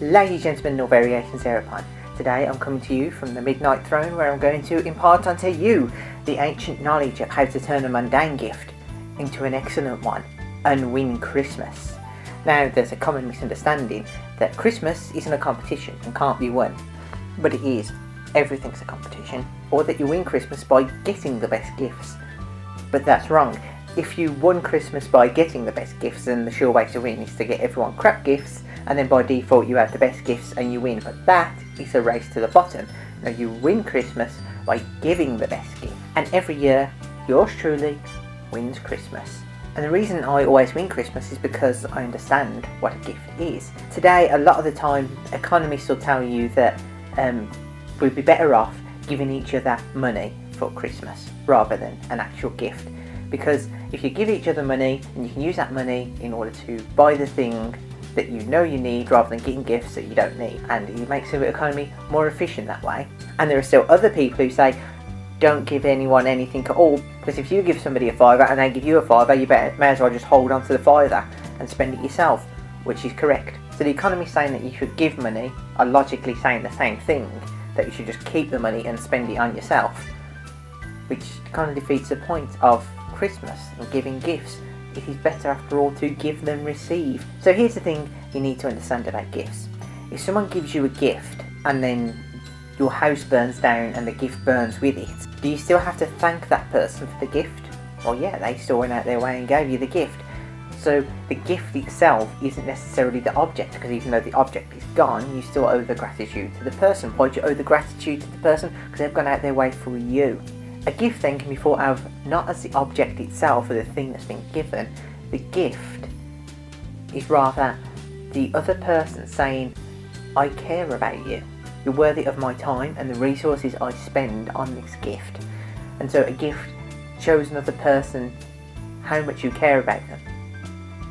Ladies, gentlemen, and all variations thereupon. Today I'm coming to you from the Midnight Throne, where I'm going to impart unto you the ancient knowledge of how to turn a mundane gift into an excellent one and win Christmas. Now, there's a common misunderstanding that Christmas isn't a competition and can't be won, but it is. Everything's a competition, or that you win Christmas by getting the best gifts. But that's wrong. If you won Christmas by getting the best gifts, then the sure way to win is to get everyone crap gifts, and then by default you have the best gifts and you win. But that is a race to the bottom. Now, you win Christmas by giving the best gift, and every year yours truly wins Christmas. And the reason I always win Christmas is because I understand what a gift is. Today, a lot of the time, economists will tell you that we'd be better off giving each other money for Christmas rather than an actual gift. Because if you give each other money, and you can use that money in order to buy the thing that you know you need rather than getting gifts that you don't need, and it makes the economy more efficient that way. And there are still other people who say don't give anyone anything at all, because if you give somebody a fiver and they give you a fiver, you may as well just hold on to the fiver and spend it yourself, which is correct. So the economy saying that you should give money are logically saying the same thing, that you should just keep the money and spend it on yourself, which kind of defeats the point of Christmas and giving gifts. It is better after all to give than receive. So here's the thing you need to understand about gifts. If someone gives you a gift and then your house burns down and the gift burns with it, do you still have to thank that person for the gift? Well, yeah, they still went out their way and gave you the gift. So the gift itself isn't necessarily the object, because even though the object is gone, you still owe the gratitude to the person. Why do you owe the gratitude to the person? Because they've gone out their way for you. A gift then can be thought of not as the object itself or the thing that's been given. The gift is rather the other person saying, I care about you. You're worthy of my time and the resources I spend on this gift. And so a gift shows another person how much you care about them.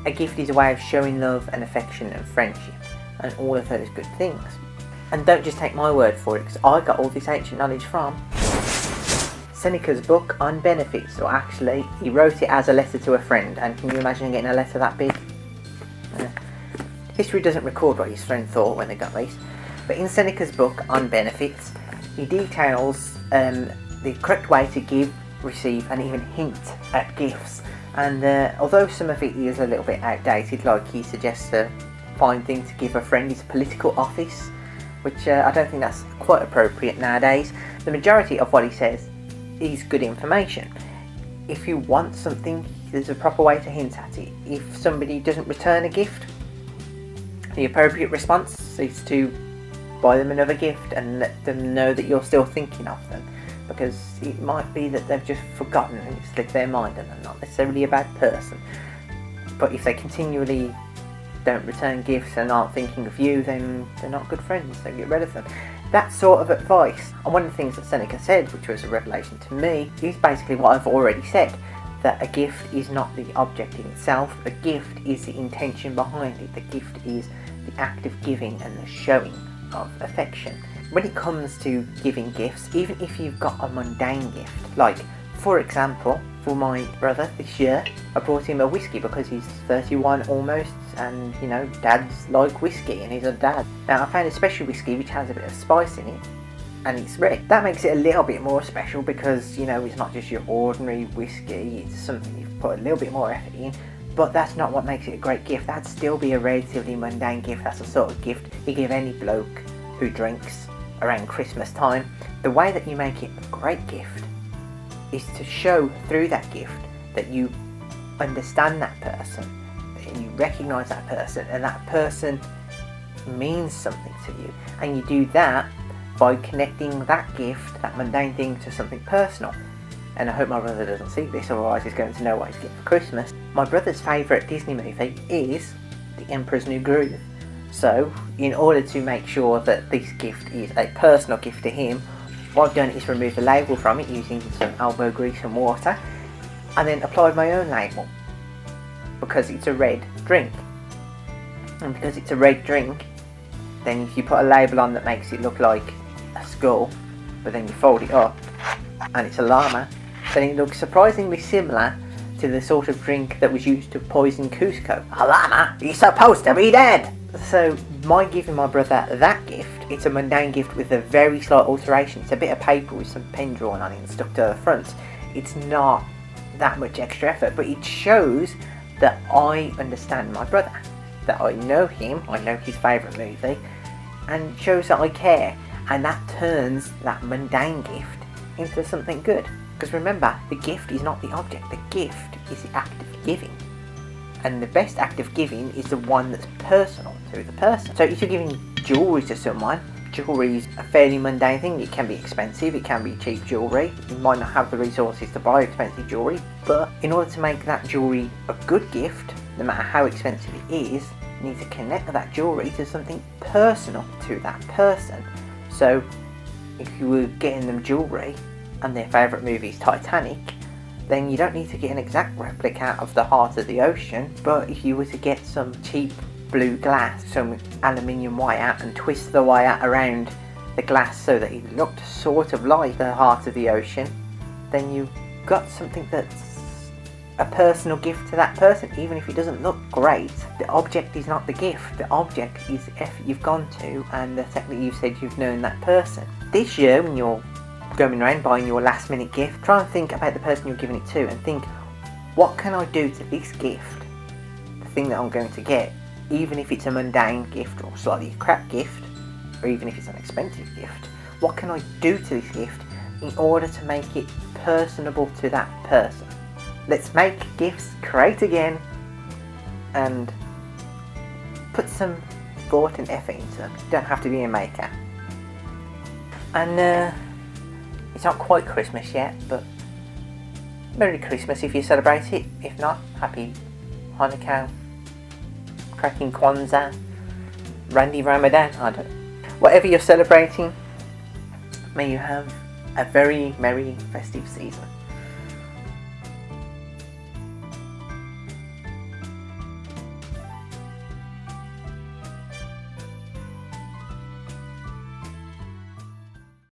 A gift is a way of showing love and affection and friendship and all of those good things. And don't just take my word for it, because I got all this ancient knowledge from Seneca's book on benefits, or actually he wrote it as a letter to a friend. And can you imagine getting a letter that big? History doesn't record what his friend thought when they got these, but in Seneca's book on benefits he details the correct way to give, receive and even hint at gifts. And although some of it is a little bit outdated, like he suggests a fine thing to give a friend is a political office, which I don't think that's quite appropriate nowadays, the majority of what he says is good information. If you want something, there's a proper way to hint at it. If somebody doesn't return a gift, the appropriate response is to buy them another gift and let them know that you're still thinking of them, because it might be that they've just forgotten and it slipped their mind and they're not necessarily a bad person. But if they continually don't return gifts and aren't thinking of you, then they're not good friends, so get rid of them. That sort of advice. And one of the things that Seneca said, which was a revelation to me, is basically what I've already said, that a gift is not the object in itself, a gift is the intention behind it, the gift is the act of giving and the showing of affection. When it comes to giving gifts, even if you've got a mundane gift, like for example, for my brother this year, I brought him a whiskey because he's 31 almost, and you know, dads like whiskey and he's a dad. Now I found a special whiskey which has a bit of spice in it and it's red. That makes it a little bit more special because, you know, it's not just your ordinary whiskey, it's something you've put a little bit more effort in. But that's not what makes it a great gift. That'd still be a relatively mundane gift. That's the sort of gift you give any bloke who drinks around Christmas time. The way that you make it a great gift is to show through that gift that you understand that person, that you recognise that person, and that person means something to you. And you do that by connecting that gift, that mundane thing, to something personal. And I hope my brother doesn't see this, otherwise he's going to know what he's getting for Christmas. My brother's favourite Disney movie is The Emperor's New Groove. So, in order to make sure that this gift is a personal gift to him, what I've done is remove the label from it using some elbow grease and water, and then applied my own label, because it's a red drink. And because it's a red drink, then if you put a label on that makes it look like a skull, but then you fold it up and it's a llama, then it looks surprisingly similar to the sort of drink that was used to poison Cusco. A llama? He's supposed to be dead! So my giving my brother that gift, it's a mundane gift with a very slight alteration. It's a bit of paper with some pen drawn on it and stuck to the front. It's not that much extra effort, but it shows that I understand my brother, that I know him, I know his favourite movie, and shows that I care, and that turns that mundane gift into something good. Because remember, the gift is not the object, the gift is the act of giving. And the best act of giving is the one that's personal to the person. So if you're giving jewellery to someone, jewellery is a fairly mundane thing. It can be expensive, it can be cheap jewellery. You might not have the resources to buy expensive jewellery, but in order to make that jewellery a good gift, no matter how expensive it is, you need to connect that jewellery to something personal to that person. So if you were getting them jewellery and their favourite movie is Titanic, then you don't need to get an exact replica of the heart of the ocean, but if you were to get some cheap blue glass, some aluminium wire, and twist the wire around the glass so that it looked sort of like the heart of the ocean, then you've got something that's a personal gift to that person. Even if it doesn't look great, the object is not the gift. The object is the effort you've gone to and the fact that you've said you've known that person. This year, when you're going around buying your last minute gift, try and think about the person you're giving it to and think, what can I do to this gift, the thing that I'm going to get, even if it's a mundane gift or slightly crap gift, or even if it's an expensive gift, what can I do to this gift in order to make it personable to that person? Let's make gifts great again and put some thought and effort into them. You don't have to be a maker. And it's not quite Christmas yet, but Merry Christmas if you celebrate it. If not, Happy Hanukkah, cracking Kwanzaa, Randy Ramadan, I don't know. Whatever you're celebrating, may you have a very merry festive season.